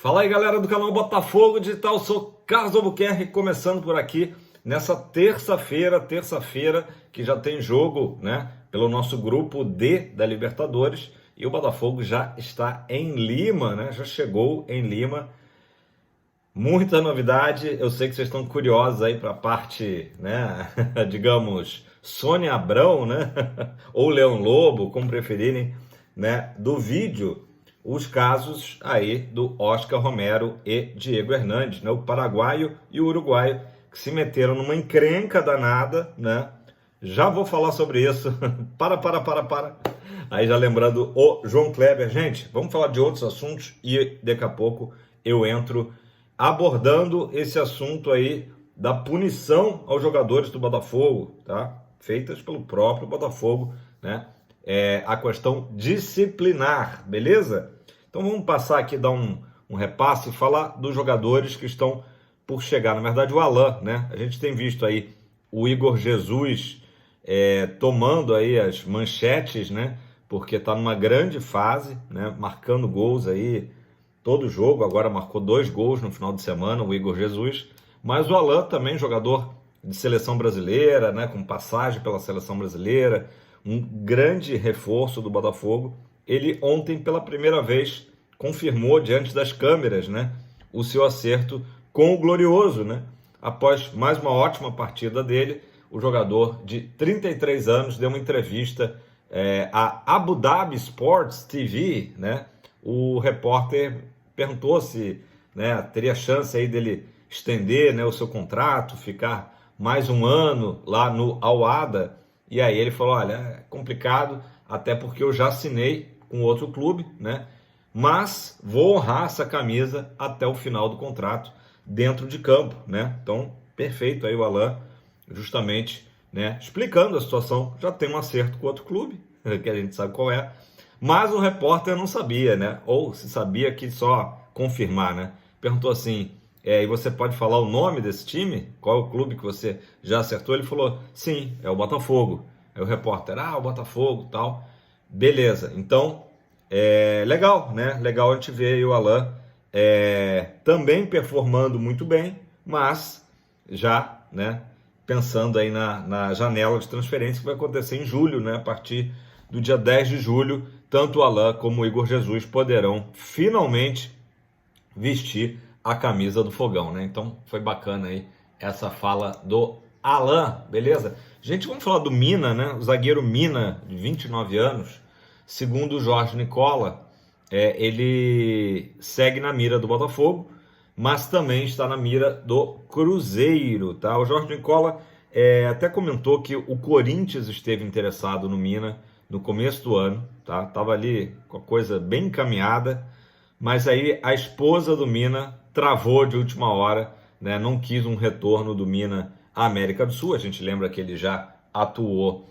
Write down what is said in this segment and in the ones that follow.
Fala aí, galera do canal Botafogo Digital, sou Carlos Albuquerque, começando por aqui nessa terça-feira que já tem jogo, né, pelo nosso grupo D da Libertadores, e o Botafogo já está em Lima, né, já chegou em Lima. Muita novidade, eu sei que vocês estão curiosos aí para a parte, né, digamos, Sônia Abrão, né, ou Leão Lobo, como preferirem, né, do vídeo, os casos aí do Oscar Romero e Diego Hernandes, né, o paraguaio e o uruguaio, que se meteram numa encrenca danada, né, já vou falar sobre isso, para, aí já lembrando o João Kleber, gente, vamos falar de outros assuntos e daqui a pouco eu entro abordando esse assunto aí da punição aos jogadores do Botafogo, tá? Feitas pelo próprio Botafogo, né? A questão disciplinar, beleza? Então vamos passar aqui, dar um repasse e falar dos jogadores que estão por chegar. Na verdade, o Alan, né? A gente tem visto aí o Igor Jesus tomando aí as manchetes, né? Porque está numa grande fase, né? Marcando gols aí todo jogo, agora marcou 2 gols no final de semana, o Igor Jesus, mas o Alan também, jogador de seleção brasileira, né, com passagem pela seleção brasileira, um grande reforço do Botafogo. Ele ontem, pela primeira vez, confirmou diante das câmeras, né, o seu acerto com o Glorioso, né? Após mais uma ótima partida dele, o jogador de 33 anos deu uma entrevista à Abu Dhabi Sports TV, né? O repórter perguntou se, né, teria chance aí dele estender, né, o seu contrato, ficar mais um ano lá no Al-Wahda, e aí ele falou, olha, é complicado, até porque eu já assinei com outro clube, né, mas vou honrar essa camisa até o final do contrato dentro de campo, né, então perfeito aí o Alan, justamente, né, explicando a situação, já tem um acerto com outro clube, que a gente sabe qual é, mas o repórter não sabia, né? Ou se sabia que só confirmar, né? Perguntou assim, e você pode falar o nome desse time? Qual é o clube que você já acertou? Ele falou, sim, é o Botafogo. Aí o repórter, o Botafogo, tal. Beleza, então, legal, né? Legal a gente ver aí o Alan também performando muito bem, mas já, né? Pensando aí na janela de transferência que vai acontecer em julho, né? A partir do dia 10 de julho, tanto o Alan como o Igor Jesus poderão finalmente vestir a camisa do Fogão, né? Então foi bacana aí essa fala do Alan, beleza? Gente, vamos falar do Mina, né? O zagueiro Mina, de 29 anos, segundo o Jorge Nicola, ele segue na mira do Botafogo, mas também está na mira do Cruzeiro, tá? O Jorge Nicola até comentou que o Corinthians esteve interessado no Mina no começo do ano, tá? Tava ali com a coisa bem encaminhada, mas aí a esposa do Mina travou de última hora, né? Não quis um retorno do Mina à América do Sul. A gente lembra que ele já atuou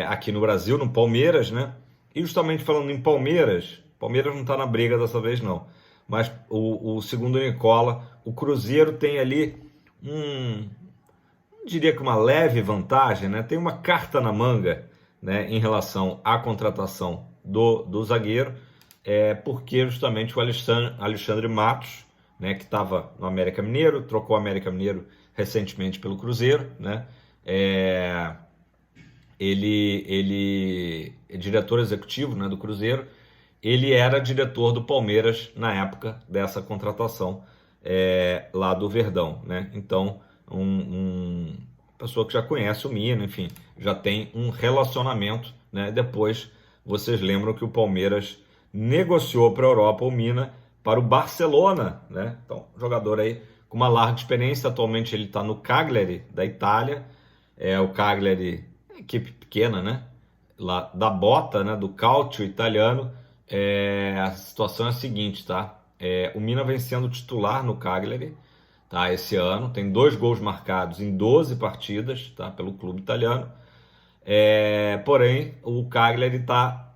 aqui no Brasil, no Palmeiras, né? E justamente falando em Palmeiras não está na briga dessa vez não, mas o segundo Nicola, o Cruzeiro tem ali não diria que uma leve vantagem, né? Tem uma carta na manga, né, em relação à contratação do zagueiro, porque justamente o Alexandre Matos, né, que estava no América Mineiro, trocou o América Mineiro recentemente pelo Cruzeiro, né, ele é diretor executivo, né, do Cruzeiro, ele era diretor do Palmeiras na época dessa contratação lá do Verdão, né, então pessoa que já conhece o Mina, enfim, já tem um relacionamento, né? Depois vocês lembram que o Palmeiras negociou para a Europa o Mina para o Barcelona, né? Então, jogador aí com uma larga experiência, atualmente ele está no Cagliari da Itália, o Cagliari, equipe pequena, né? Lá da Bota, né? Do Calcio italiano. A situação é a seguinte, tá? O Mina vem sendo titular no Cagliari, tá, esse ano, tem 2 gols marcados em 12 partidas, tá, pelo clube italiano, porém o Cagliari está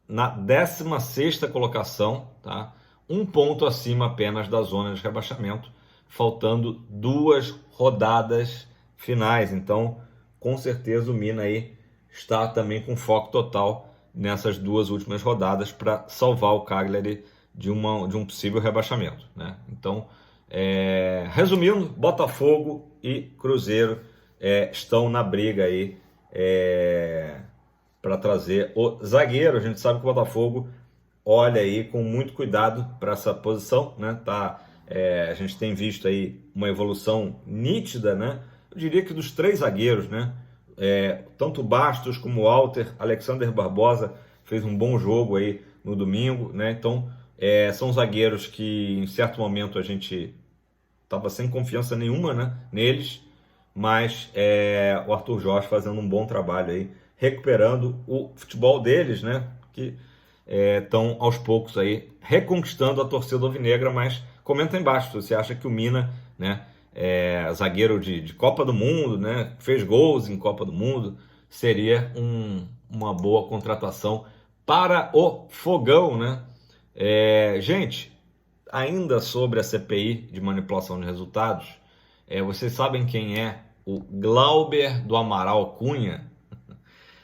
na 16ª colocação, tá, 1 ponto acima apenas da zona de rebaixamento, faltando 2 rodadas finais, então com certeza o Mina aí está também com foco total nessas 2 últimas rodadas para salvar o Cagliari de um possível rebaixamento, né? Então, resumindo, Botafogo e Cruzeiro estão na briga aí para trazer o zagueiro. A gente sabe que o Botafogo olha aí com muito cuidado para essa posição, né? A gente tem visto aí uma evolução nítida, né? Eu diria que dos 3 zagueiros, né? Tanto Bastos como o Walter, Alexander Barbosa fez um bom jogo aí no domingo, né? Então, são zagueiros que em certo momento a gente estava sem confiança nenhuma, né, neles, mas o Arthur Jorge fazendo um bom trabalho aí, recuperando o futebol deles, né, que estão aos poucos aí reconquistando a torcida alvinegra. Mas comenta aí embaixo se você acha que o Mina, né, zagueiro de Copa do Mundo, né, fez gols em Copa do Mundo, seria uma boa contratação para o Fogão, né? Gente, ainda sobre a CPI de manipulação de resultados, vocês sabem quem é o Glauber do Amaral Cunha?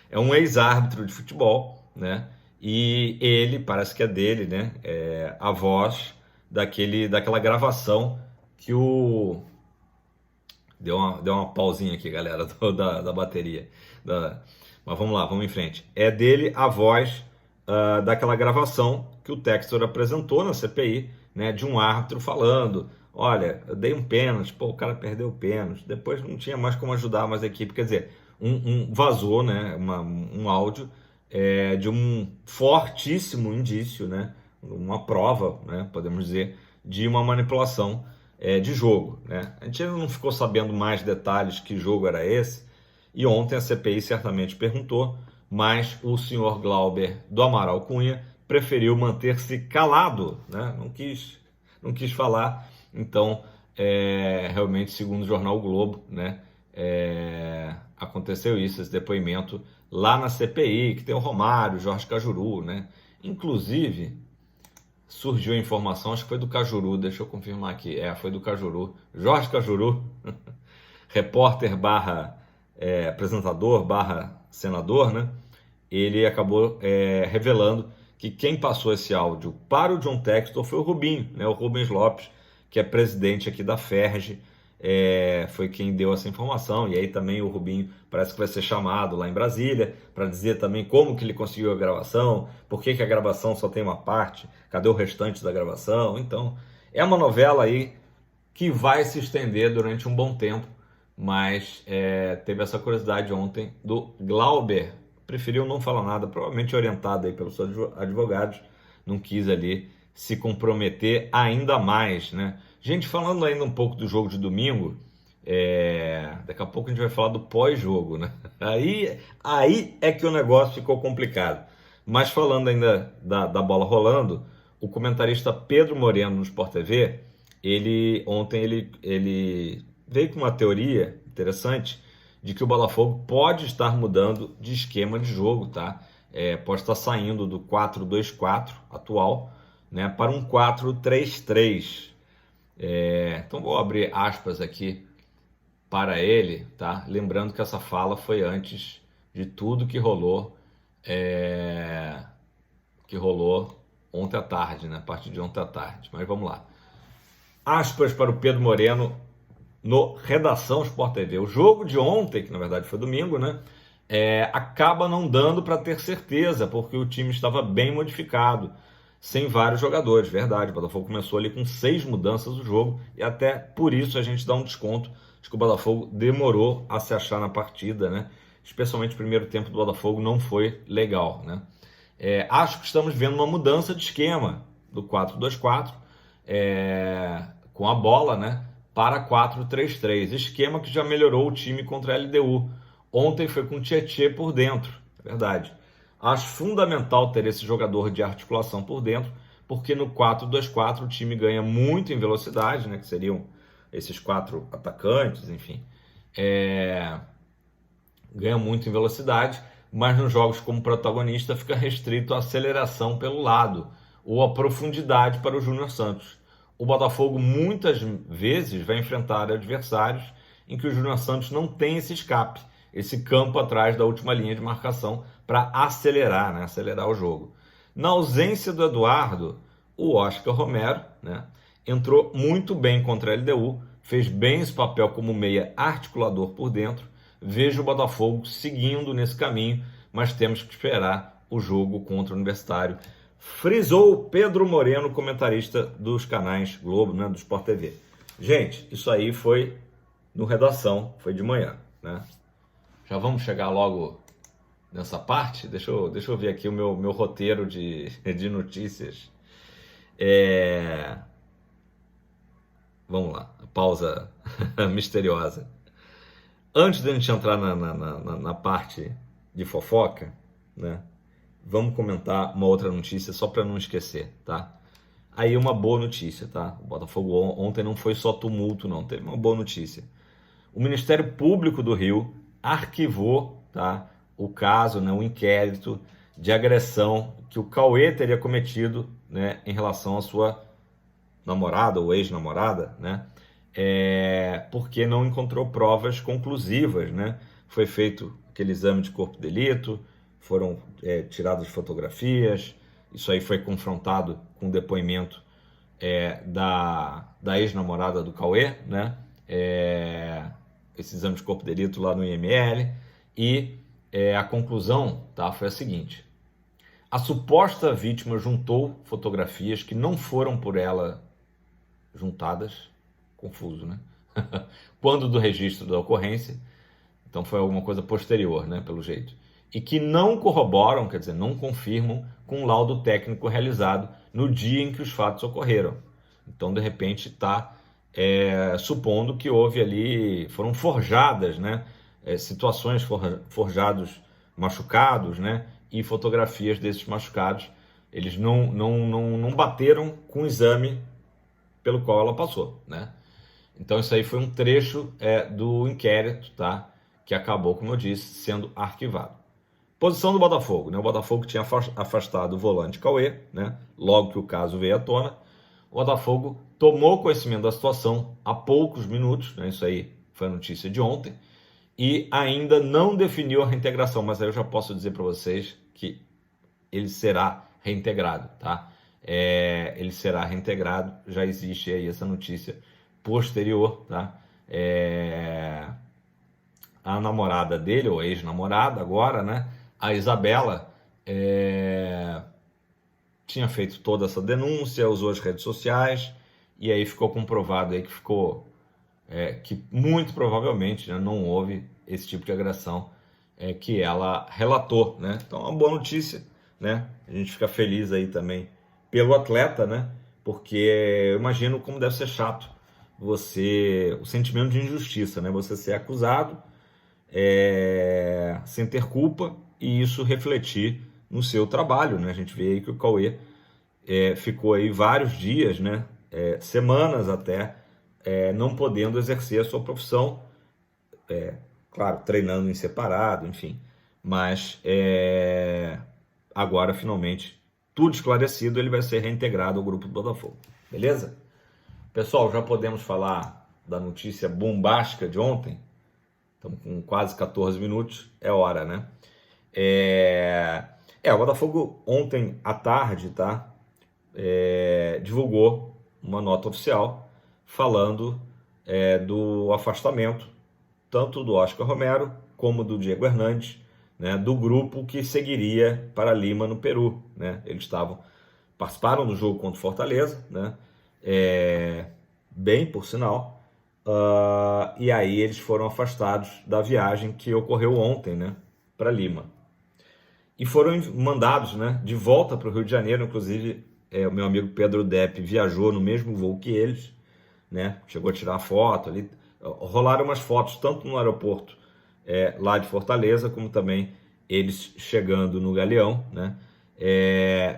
É um ex-árbitro de futebol, né? E ele, parece que é dele, né? A voz daquela gravação que o... Deu uma pausinha aqui, galera, da bateria. Mas vamos lá, vamos em frente. É dele a voz daquela gravação que o Textor apresentou na CPI, né, de um árbitro falando: olha, eu dei um pênalti, o cara perdeu o pênalti, depois não tinha mais como ajudar mais a equipe. Quer dizer, vazou, né, um áudio de um fortíssimo indício, né, uma prova, né, podemos dizer, de uma manipulação de jogo, né? A gente ainda não ficou sabendo mais detalhes, que jogo era esse, e ontem a CPI certamente perguntou, mas o senhor Glauber do Amaral Cunha preferiu manter-se calado, né? Não quis falar. Então, realmente, segundo o jornal o Globo, né, aconteceu isso, esse depoimento lá na CPI, que tem o Romário, Jorge Cajuru, né? Inclusive, surgiu a informação, acho que foi do Cajuru, deixa eu confirmar aqui, foi do Cajuru, Jorge Cajuru, repórter barra apresentador barra senador, né? Ele acabou revelando que quem passou esse áudio para o John Textor foi o Rubinho, né? O Rubens Lopes, que é presidente aqui da FERJ, foi quem deu essa informação. E aí também o Rubinho parece que vai ser chamado lá em Brasília para dizer também como que ele conseguiu a gravação, por que a gravação só tem uma parte, cadê o restante da gravação. Então, é uma novela aí que vai se estender durante um bom tempo, mas teve essa curiosidade ontem do Glauber, preferiu não falar nada, provavelmente orientado aí pelos seus advogados, não quis ali se comprometer ainda mais, né? Gente, falando ainda um pouco do jogo de domingo, daqui a pouco a gente vai falar do pós-jogo, né? Aí é que o negócio ficou complicado. Mas falando ainda da bola rolando, o comentarista Pedro Moreno no Sport TV, ontem ele veio com uma teoria interessante de que o Botafogo pode estar mudando de esquema de jogo, tá? Pode estar saindo do 4-2-4 atual, né, para um 4-3-3. Então vou abrir aspas aqui para ele, tá? Lembrando que essa fala foi antes de tudo que rolou ontem à tarde, né? A partir de ontem à tarde. Mas vamos lá. Aspas para o Pedro Moreno no Redação Sport TV. O jogo de ontem, que na verdade foi domingo, né, acaba não dando para ter certeza, porque o time estava bem modificado, sem vários jogadores, verdade. O Botafogo começou ali com 6 mudanças do jogo, e até por isso a gente dá um desconto de que o Botafogo demorou a se achar na partida, né? Especialmente o primeiro tempo do Botafogo não foi legal, né? Acho que estamos vendo uma mudança de esquema do 4-2-4 com a bola, né, para 4-3-3, esquema que já melhorou o time contra a LDU. Ontem foi com o Tietê por dentro, é verdade. Acho fundamental ter esse jogador de articulação por dentro, porque no 4-2-4 o time ganha muito em velocidade, né, que seriam esses 4 atacantes, enfim. Ganha muito em velocidade, mas nos jogos como protagonista fica restrito à aceleração pelo lado ou à profundidade para o Júnior Santos. O Botafogo muitas vezes vai enfrentar adversários em que o Júnior Santos não tem esse escape, esse campo atrás da última linha de marcação para acelerar, né? Acelerar o jogo. Na ausência do Eduardo, o Oscar Romero, né, entrou muito bem contra a LDU, fez bem esse papel como meia articulador por dentro. Vejo o Botafogo seguindo nesse caminho, mas temos que esperar o jogo contra o Universitário. Frisou Pedro Moreno, comentarista dos canais Globo, né, do Sport TV. Gente, isso aí foi no Redação, foi de manhã, né? Já vamos chegar logo nessa parte? Deixa eu ver aqui o meu roteiro de notícias. Vamos lá, pausa misteriosa. Antes de a gente entrar na parte de fofoca, né, vamos comentar uma outra notícia só para não esquecer, tá? Aí uma boa notícia, tá? O Botafogo ontem não foi só tumulto, não. Teve uma boa notícia. O Ministério Público do Rio arquivou, tá, o caso, né, o inquérito de agressão que o Cauê teria cometido, né, em relação à sua namorada ou ex-namorada, né? Porque não encontrou provas conclusivas, né? Foi feito aquele exame de corpo de delito, foram tiradas fotografias, isso aí foi confrontado com o depoimento da ex-namorada do Cauê, né? Esse exame de corpo de delito lá no IML, e a conclusão, tá, foi a seguinte: a suposta vítima juntou fotografias que não foram por ela juntadas, confuso, né? Quando do registro da ocorrência, então foi alguma coisa posterior, né, pelo jeito, e que não corroboram, quer dizer, não confirmam com o laudo técnico realizado no dia em que os fatos ocorreram. Então, de repente, está supondo que houve ali, foram forjadas, né, situações, forjados machucados, né, e fotografias desses machucados. Eles não bateram com o exame pelo qual ela passou, né? Então isso aí foi um trecho do inquérito, tá? Que acabou, como eu disse, sendo arquivado. Posição do Botafogo, né? O Botafogo tinha afastado o volante Cauê, né? Logo que o caso veio à tona. O Botafogo tomou conhecimento da situação há poucos minutos, né? Isso aí foi a notícia de ontem, e ainda não definiu a reintegração, mas aí eu já posso dizer para vocês que ele será reintegrado, tá? Ele será reintegrado, já existe aí essa notícia posterior, tá? A namorada dele, ou ex-namorada agora, né? A Isabela, tinha feito toda essa denúncia, usou as redes sociais, e aí ficou comprovado aí que muito provavelmente, né, não houve esse tipo de agressão que ela relatou, né? Então é uma boa notícia, né? A gente fica feliz aí também pelo atleta, né? Porque eu imagino como deve ser chato o sentimento de injustiça, né? Você ser acusado sem ter culpa e isso refletir no seu trabalho, né? A gente vê aí que o Cauê ficou aí vários dias, né? Semanas até, não podendo exercer a sua profissão, claro, treinando em separado, enfim, mas agora finalmente tudo esclarecido, ele vai ser reintegrado ao grupo do Botafogo, beleza? Pessoal, já podemos falar da notícia bombástica de ontem? Estamos com quase 14 minutos, é hora, né? O Botafogo ontem à tarde, tá? Divulgou uma nota oficial falando do afastamento tanto do Oscar Romero como do Diego Hernandes, né, do grupo que seguiria para Lima, no Peru, né? Eles participaram do jogo contra o Fortaleza, né? Bem, por sinal, e aí eles foram afastados da viagem que ocorreu ontem, né, para Lima. E foram mandados, né, de volta para o Rio de Janeiro. Inclusive, o meu amigo Pedro Depp viajou no mesmo voo que eles, né? Chegou a tirar foto ali. Rolaram umas fotos tanto no aeroporto lá de Fortaleza, como também eles chegando no Galeão, né?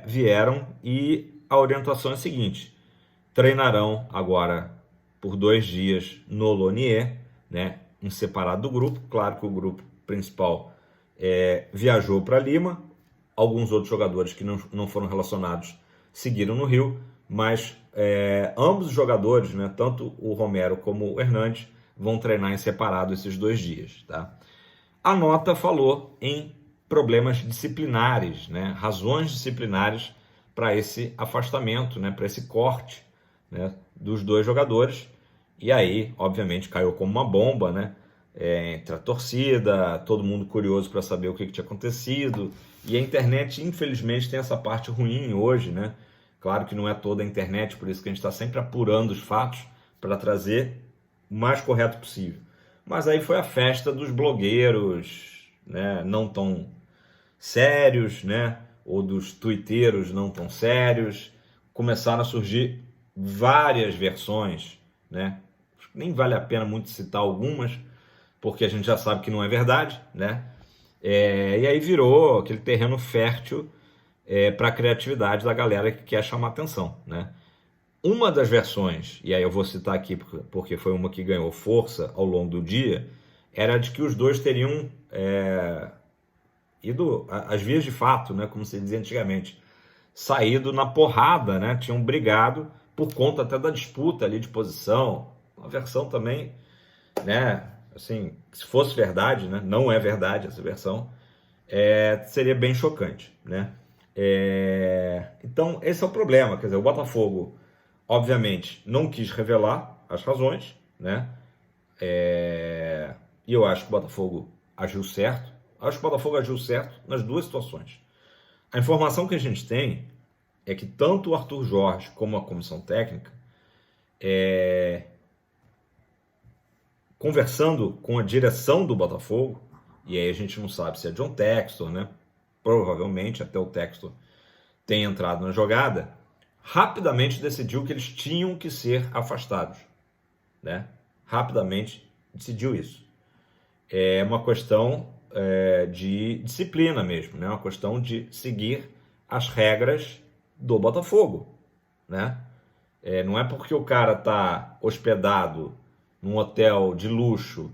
Vieram, e a orientação é a seguinte: treinarão agora por 2 dias no Lonier, né? Em separado do grupo. Claro que o grupo principal viajou para Lima, alguns outros jogadores que não foram relacionados seguiram no Rio, mas ambos os jogadores, né, tanto o Romero como o Hernandes, vão treinar em separado esses 2 dias, tá? A nota falou em problemas disciplinares, né, razões disciplinares para esse afastamento, né, para esse corte, né, dos dois jogadores. E aí, obviamente, caiu como uma bomba, né, entre a torcida, todo mundo curioso para saber o que tinha acontecido. E a internet, infelizmente, tem essa parte ruim hoje, né? Claro que não é toda a internet, por isso que a gente está sempre apurando os fatos para trazer o mais correto possível. Mas aí foi a festa dos blogueiros, né, não tão sérios, né, ou dos tuiteiros não tão sérios. Começaram a surgir várias versões, né? Nem vale a pena muito citar algumas, porque a gente já sabe que não é verdade, né? E aí virou aquele terreno fértil para a criatividade da galera que quer chamar atenção, né? Uma das versões, e aí eu vou citar aqui porque foi uma que ganhou força ao longo do dia, era de que os dois teriam ido às vias de fato, né, como se dizia antigamente, saído na porrada, né, tinham brigado por conta até da disputa ali de posição, uma versão também, né, assim, se fosse verdade, né, não é verdade essa versão, seria bem chocante, né. Então esse é o problema, quer dizer, o Botafogo obviamente não quis revelar as razões, né, e eu acho que o Botafogo agiu certo. Acho que o Botafogo agiu certo nas duas situações. A informação que a gente tem é que tanto o Arthur Jorge como a comissão técnica, conversando com a direção do Botafogo, e aí a gente não sabe se é John Textor, né? Provavelmente até o Textor tem entrado na jogada, rapidamente decidiu que eles tinham que ser afastados, né? Rapidamente decidiu isso. É uma questão de disciplina mesmo, né? Uma questão de seguir as regras do Botafogo, né? Não é porque o cara está hospedado num hotel de luxo,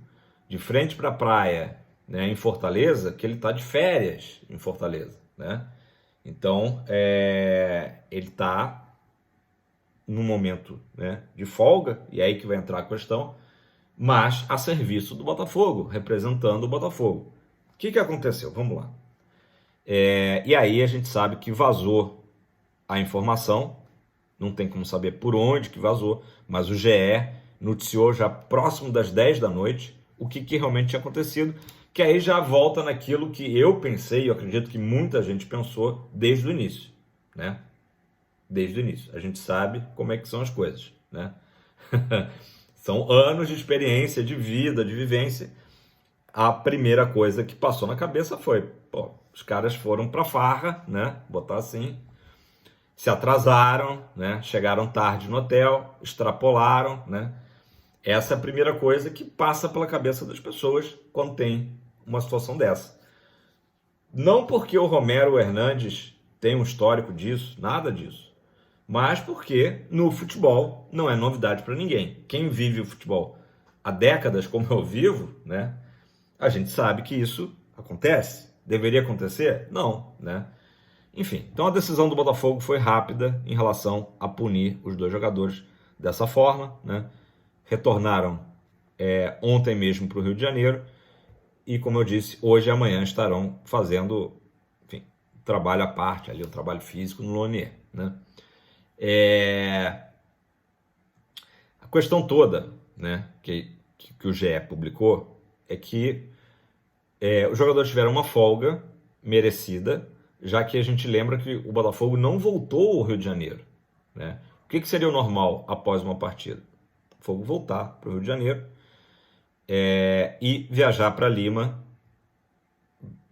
de frente para a praia, né, em Fortaleza, que ele está de férias em Fortaleza, né? Então, ele está num momento, né, de folga, e é aí que vai entrar a questão, mas a serviço do Botafogo, representando o Botafogo. O que aconteceu? Vamos lá. E aí a gente sabe que vazou a informação, não tem como saber por onde que vazou, mas o GE noticiou já próximo das 10 da noite o que realmente tinha acontecido, que aí já volta naquilo que eu pensei, e eu acredito que muita gente pensou desde o início, né? Desde o início. A gente sabe como é que são as coisas, né? São anos de experiência, de vida, de vivência. A primeira coisa que passou na cabeça foi, pô, os caras foram pra farra, né? Botar assim, se atrasaram, né? Chegaram tarde no hotel, extrapolaram, né? Essa é a primeira coisa que passa pela cabeça das pessoas quando tem uma situação dessa. Não porque o Romero Hernandes tem um histórico disso, nada disso, mas porque no futebol não é novidade para ninguém. Quem vive o futebol há décadas, como eu vivo, né? A gente sabe que isso acontece. Deveria acontecer? Não, né? Enfim, então a decisão do Botafogo foi rápida em relação a punir os dois jogadores dessa forma, né? Retornaram ontem mesmo para o Rio de Janeiro e, como eu disse, hoje e amanhã estarão fazendo, enfim, trabalho à parte, ali, um trabalho físico no Lonier, né? A questão toda, né, que o GE publicou é que os jogadores tiveram uma folga merecida, já que a gente lembra que o Botafogo não voltou ao Rio de Janeiro, né? O que seria o normal após uma partida? O Botafogo voltar para o Rio de Janeiro e viajar para Lima,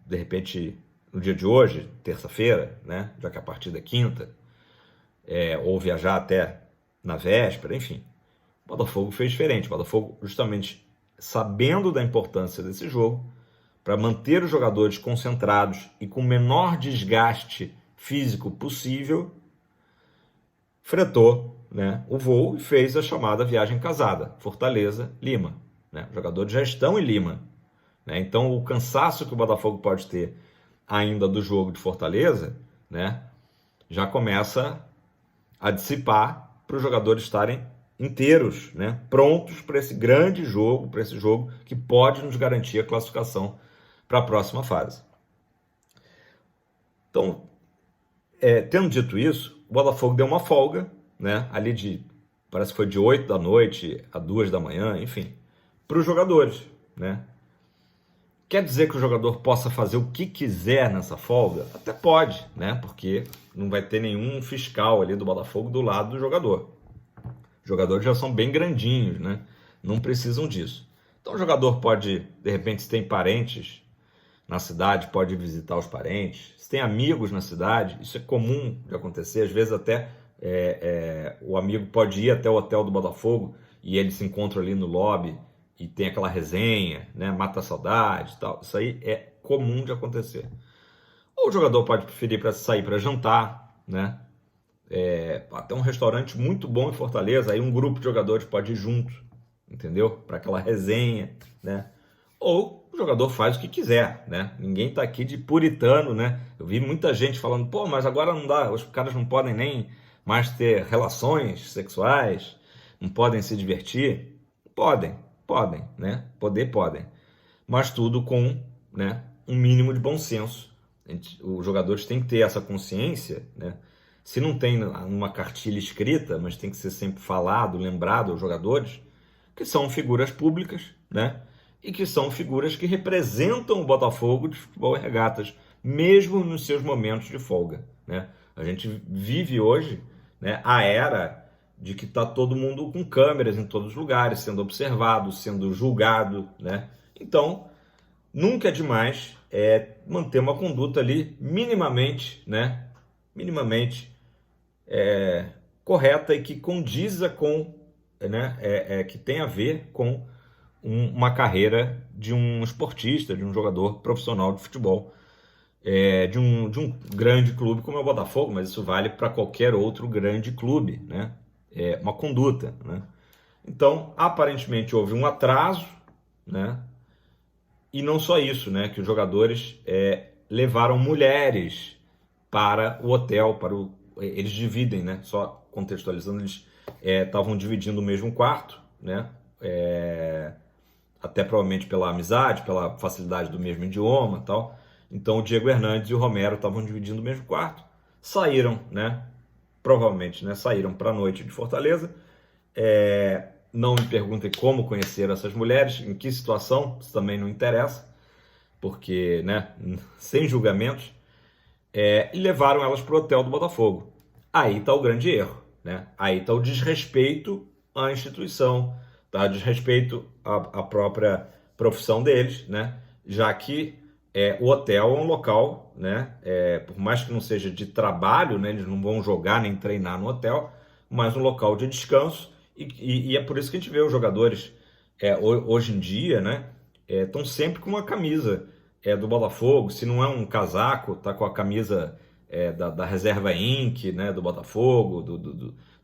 de repente, no dia de hoje, terça-feira, né? Já que a partida é quinta, ou viajar até na véspera, enfim. O Botafogo fez diferente. O Botafogo, justamente sabendo da importância desse jogo, para manter os jogadores concentrados e com o menor desgaste físico possível, fretou, né, o voo e fez a chamada viagem casada, Fortaleza-Lima. Né? Os jogadores já estão em Lima. Né? Então, o cansaço que o Botafogo pode ter ainda do jogo de Fortaleza, né, já começa a dissipar para os jogadores estarem inteiros, né, prontos para esse grande jogo, para esse jogo que pode nos garantir a classificação para a próxima fase. Então, Tendo dito isso, o Botafogo deu uma folga, né? Ali parece que foi de 8 da noite a 2 da manhã, enfim, para os jogadores, né? Quer dizer que o jogador possa fazer o que quiser nessa folga? Até pode, né? Porque não vai ter nenhum fiscal ali do Botafogo do lado do jogador. Os jogadores já são bem grandinhos, né? Não precisam disso. Então o jogador pode, de repente, se tem parentes na cidade, pode visitar os parentes. Se tem amigos na cidade, isso é comum de acontecer. Às vezes até o amigo pode ir até o hotel do Botafogo e ele se encontra ali no lobby e tem aquela resenha, né? Mata a saudade e tal. Isso aí é comum de acontecer. Ou o jogador pode preferir para sair para jantar, né? Até um restaurante muito bom em Fortaleza, aí um grupo de jogadores pode ir junto, entendeu? Para aquela resenha, né? Ou o jogador faz o que quiser, né? Ninguém tá aqui de puritano, né? Eu vi muita gente falando, pô, mas agora não dá, os caras não podem nem mais ter relações sexuais, não podem se divertir. Podem, né? Podem. Mas tudo com, né, um mínimo de bom senso. Os jogadores têm que ter essa consciência, né? Se não tem uma cartilha escrita, mas tem que ser sempre falado, lembrado aos jogadores, que são figuras públicas, né? E que são figuras que representam o Botafogo de futebol e regatas, mesmo nos seus momentos de folga, né? A gente vive hoje, né, a era de que está todo mundo com câmeras em todos os lugares, sendo observado, sendo julgado, né? Então, nunca é demais manter uma conduta ali minimamente, né? Minimamente correta e que condiza com, né? Que tem a ver com uma carreira de um esportista, de um jogador profissional de futebol, de um grande clube como é o Botafogo, mas isso vale para qualquer outro grande clube, né? É uma conduta, né? Então, aparentemente houve um atraso, né? E não só isso, né? Que os jogadores levaram mulheres para o hotel, eles dividem, né? Só contextualizando, eles estavam dividindo o mesmo quarto, né? Até provavelmente pela amizade, pela facilidade do mesmo idioma, e tal. Então o Diego Hernandes e o Romero estavam dividindo o mesmo quarto, saíram, né? Provavelmente, né? Saíram para a noite de Fortaleza. Não me perguntem como conheceram essas mulheres, em que situação, isso também não interessa, porque, né? Sem julgamentos. E levaram elas para o hotel do Botafogo. Aí está o grande erro, né? Aí está o desrespeito à instituição, tá? O desrespeito à própria profissão deles, né? Já que o hotel é um local, né? Por mais que não seja de trabalho, né? Eles não vão jogar nem treinar no hotel, mas um local de descanso. E é por isso que a gente vê os jogadores hoje em dia, né? Estão sempre com uma camisa do Botafogo. Se não é um casaco, tá com a camisa da Reserva Inc., né? Do Botafogo,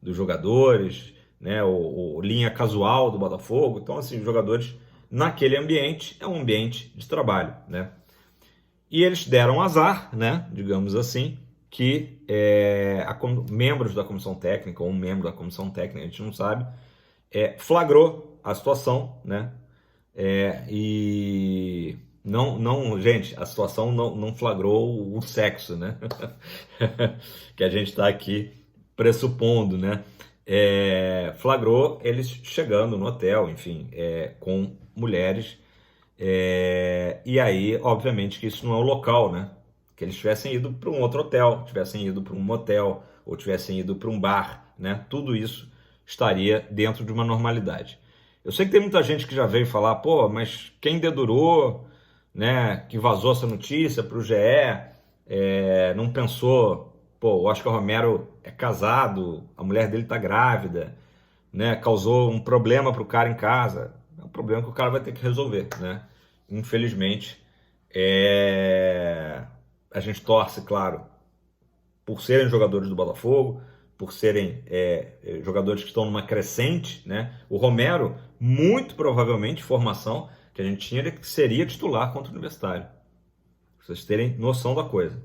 dos jogadores, né? O linha casual do Botafogo. Então, assim, os jogadores naquele ambiente é um ambiente de trabalho, né? E eles deram azar, né? Digamos assim, que membros da comissão técnica, ou um membro da comissão técnica, a gente não sabe, flagrou a situação, né? E não, gente, a situação não flagrou o sexo, né? Que a gente está aqui pressupondo, né? Flagrou eles chegando no hotel, enfim, com mulheres. E aí, obviamente, que isso não é o local, né? Que eles tivessem ido para um outro hotel, tivessem ido para um motel, ou tivessem ido para um bar, né? Tudo isso estaria dentro de uma normalidade. Eu sei que tem muita gente que já veio falar, pô, mas quem dedurou, né, que vazou essa notícia para o GE, não pensou, pô, o Oscar Romero é casado, a mulher dele tá grávida, né, causou um problema para o cara em casa. É um problema que o cara vai ter que resolver, né? Infelizmente, a gente torce, claro, por serem jogadores do Botafogo, por serem jogadores que estão numa crescente, né? O Romero, muito provavelmente, formação que a gente tinha, ele seria titular contra o Universitário. Pra vocês terem noção da coisa.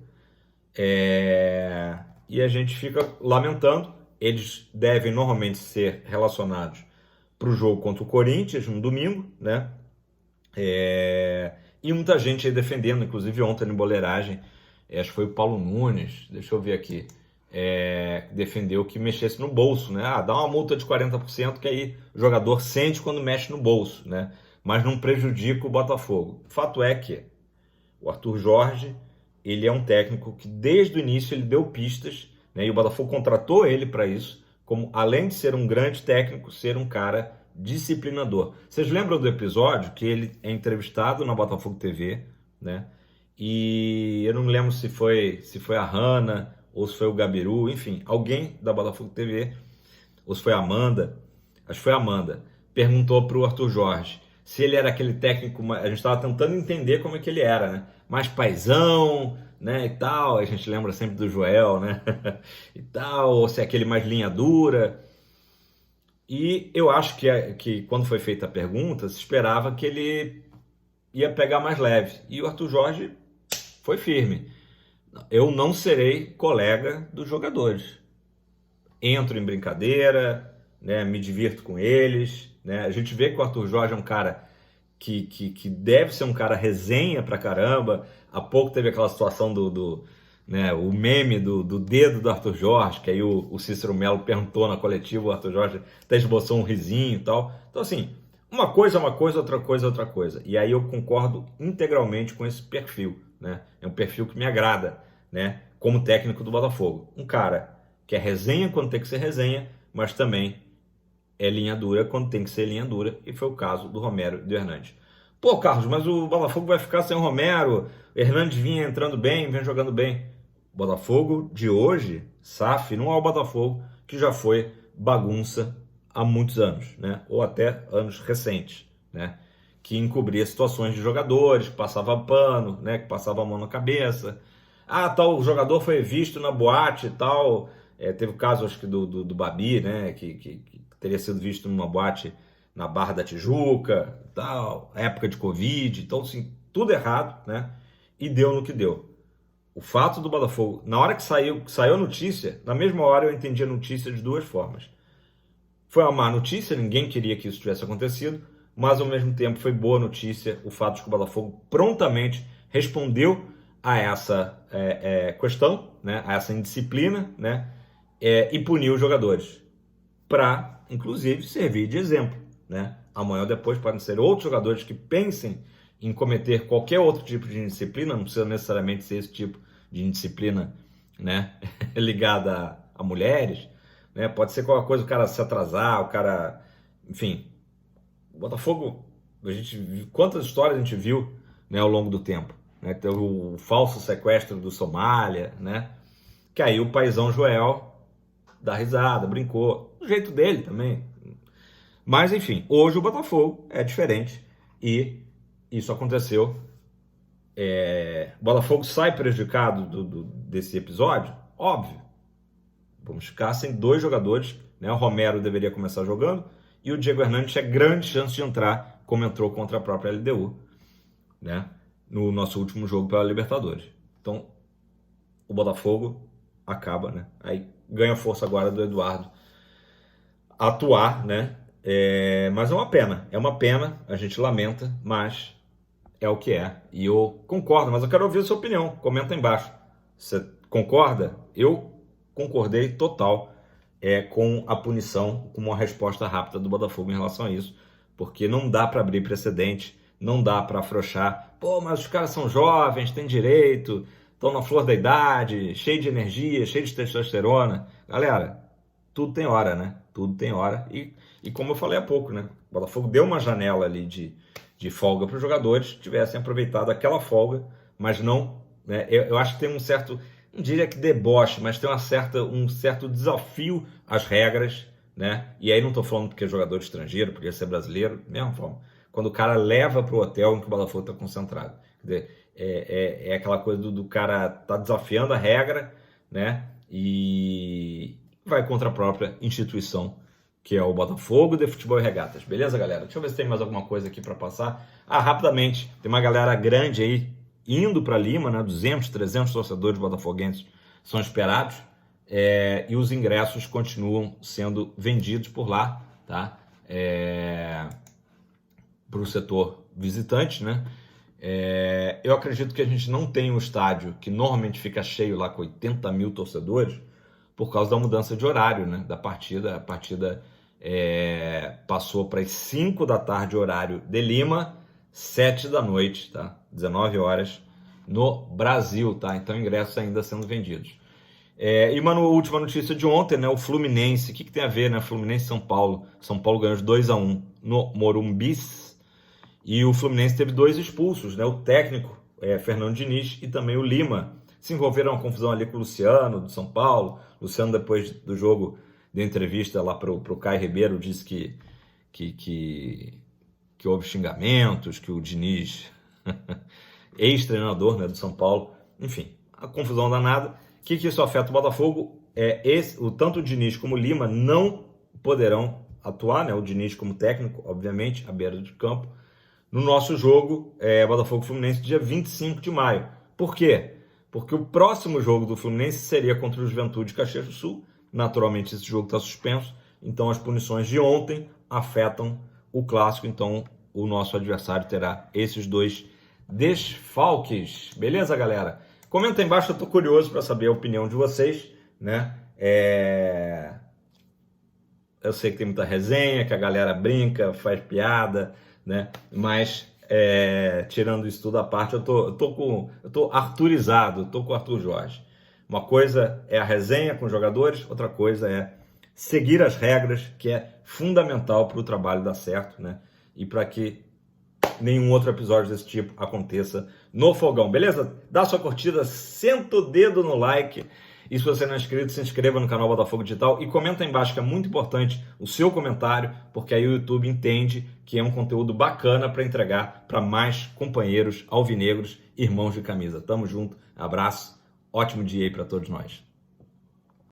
E a gente fica lamentando. Eles devem normalmente ser relacionados para o jogo contra o Corinthians no domingo, né? E muita gente aí defendendo, inclusive ontem no Boleiragem, acho que foi o Paulo Nunes, deixa eu ver aqui, defendeu que mexesse no bolso, né? Dá uma multa de 40% que aí o jogador sente quando mexe no bolso, né? Mas não prejudica o Botafogo. O fato é que o Arthur Jorge, ele é um técnico que desde o início ele deu pistas, né? E o Botafogo contratou ele para isso, como além de ser um grande técnico, ser um cara disciplinador. Vocês lembram do episódio que ele é entrevistado na Botafogo TV, né? E eu não me lembro se foi a Hanna ou se foi o Gabiru, enfim, alguém da Botafogo TV, ou se foi a Amanda, acho que foi a Amanda, perguntou para o Arthur Jorge se ele era aquele técnico, a gente estava tentando entender como é que ele era, né? Mais paizão, né, e tal, a gente lembra sempre do Joel, né, e tal, ou se é aquele mais linha dura. E eu acho que quando foi feita a pergunta, se esperava que ele ia pegar mais leve. E o Arthur Jorge foi firme. Eu não serei colega dos jogadores. Entro em brincadeira, né, me divirto com eles, né? A gente vê que o Arthur Jorge é um cara que deve ser um cara resenha pra caramba. Há pouco teve aquela situação né, o meme do dedo do Arthur Jorge, que aí o Cícero Melo perguntou na coletiva, o Arthur Jorge até esboçou um risinho e tal. Então, assim, uma coisa é uma coisa, outra coisa é outra coisa. E aí eu concordo integralmente com esse perfil, né? É um perfil que me agrada, né? Como técnico do Botafogo. Um cara que é resenha quando tem que ser resenha, mas também é linha dura quando tem que ser linha dura, e foi o caso do Romero e do Hernandes. Pô, Carlos, mas o Botafogo vai ficar sem o Romero, o Hernandes vinha entrando bem, vinha jogando bem. O Botafogo de hoje, SAF, não é o Botafogo que já foi bagunça há muitos anos, né? Ou até anos recentes, né? Que encobria situações de jogadores, que passava pano, né? Que passava a mão na cabeça. Tal jogador foi visto na boate e tal. Teve o caso, acho que do Babi, né? Que teria sido visto numa boate na Barra da Tijuca, tal, época de Covid, então assim, tudo errado, né? E deu no que deu. O fato do Botafogo, na hora que saiu a notícia, na mesma hora eu entendi a notícia de duas formas. Foi uma má notícia, ninguém queria que isso tivesse acontecido, mas ao mesmo tempo foi boa notícia o fato de que o Botafogo prontamente respondeu a essa questão, né? A essa indisciplina, né? E puniu os jogadores para, inclusive, servir de exemplo, né? Amanhã ou depois podem ser outros jogadores que pensem em cometer qualquer outro tipo de indisciplina, não precisa necessariamente ser esse tipo de indisciplina, né? Ligada a mulheres, né? Pode ser qualquer coisa, o cara se atrasar, o cara, enfim. O Botafogo, quantas histórias a gente viu, né, ao longo do tempo, né? Teve o falso sequestro do Somália, né? Que aí o paizão Joel dá risada, brincou, do jeito dele também. Mas enfim, hoje o Botafogo é diferente e isso aconteceu. O Botafogo sai prejudicado desse episódio? Óbvio. Vamos ficar sem dois jogadores, né? O Romero deveria começar jogando e o Diego Hernandes tinha grande chance de entrar, como entrou contra a própria LDU, né? No nosso último jogo pela Libertadores. Então, o Botafogo acaba, né? Aí ganha força agora do Eduardo atuar, né? Mas é uma pena, a gente lamenta, mas é o que é. E eu concordo, mas eu quero ouvir a sua opinião. Comenta aí embaixo. Você concorda? Eu concordei total com a punição, com uma resposta rápida do Botafogo em relação a isso, porque não dá para abrir precedente, não dá para afrouxar. Pô, mas os caras são jovens, têm direito, estão na flor da idade, cheio de energia, cheio de testosterona. Galera, tudo tem hora, né? Tudo tem hora. E como eu falei há pouco, né? O Botafogo deu uma janela ali de folga para os jogadores tivessem aproveitado aquela folga, mas não, né? Eu acho que tem um certo, não diria que deboche, mas tem um certo desafio às regras, né? E aí não estou falando porque é jogador estrangeiro, porque ser brasileiro, mesma forma. Quando o cara leva para o hotel em que o Botafogo está concentrado. Quer dizer, é aquela coisa do cara tá desafiando a regra, né? E vai contra a própria instituição, que é o Botafogo de Futebol e Regatas. Beleza, galera? Deixa eu ver se tem mais alguma coisa aqui para passar. Rapidamente, tem uma galera grande aí indo para Lima, né? 200, 300 torcedores botafoguenses são esperados, e os ingressos continuam sendo vendidos por lá, tá? Para o setor visitante, né? Eu acredito que a gente não tem um estádio que normalmente fica cheio lá com 80 mil torcedores por causa da mudança de horário, né, da partida. A partida passou para as 5 da tarde, horário de Lima, 7 da noite, tá? 19 horas no Brasil, tá? Então ingressos ainda sendo vendidos. E, mano, a última notícia de ontem, né? O Fluminense, o que tem a ver, né? Fluminense e São Paulo. São Paulo ganhou de 2-1 no Morumbis. E o Fluminense teve 2 expulsos, né? O técnico, Fernando Diniz, e também o Lima. Se envolveram uma confusão ali com o Luciano, do São Paulo. Luciano, depois do jogo, deu entrevista lá pro Caio Ribeiro, disse que houve xingamentos, que o Diniz, ex-treinador, né, do São Paulo, enfim, a confusão danada. O que isso afeta o Botafogo? Tanto o Diniz como o Lima não poderão atuar, né? O Diniz como técnico, obviamente, à beira de campo, no nosso jogo, Botafogo Fluminense, dia 25 de maio. Por quê? Porque o próximo jogo do Fluminense seria contra o Juventude de Caxias do Sul. Naturalmente, esse jogo está suspenso, então as punições de ontem afetam o clássico, então o nosso adversário terá esses 2 desfalques. Beleza, galera? Comenta aí embaixo, eu tô curioso para saber a opinião de vocês, né? Eu sei que tem muita resenha, que a galera brinca, faz piada, né? Mas tirando isso tudo à parte, eu tô arturizado, eu tô com o Arthur Jorge. Uma coisa é a resenha com os jogadores, outra coisa é seguir as regras, que é fundamental para o trabalho dar certo, né? E para que nenhum outro episódio desse tipo aconteça no Fogão, beleza? Dá sua curtida, senta o dedo no like, e se você não é inscrito, se inscreva no canal Botafogo Digital e comenta aí embaixo, que é muito importante o seu comentário, porque aí o YouTube entende que é um conteúdo bacana para entregar para mais companheiros alvinegros, irmãos de camisa. Tamo junto, abraço, ótimo dia aí para todos nós.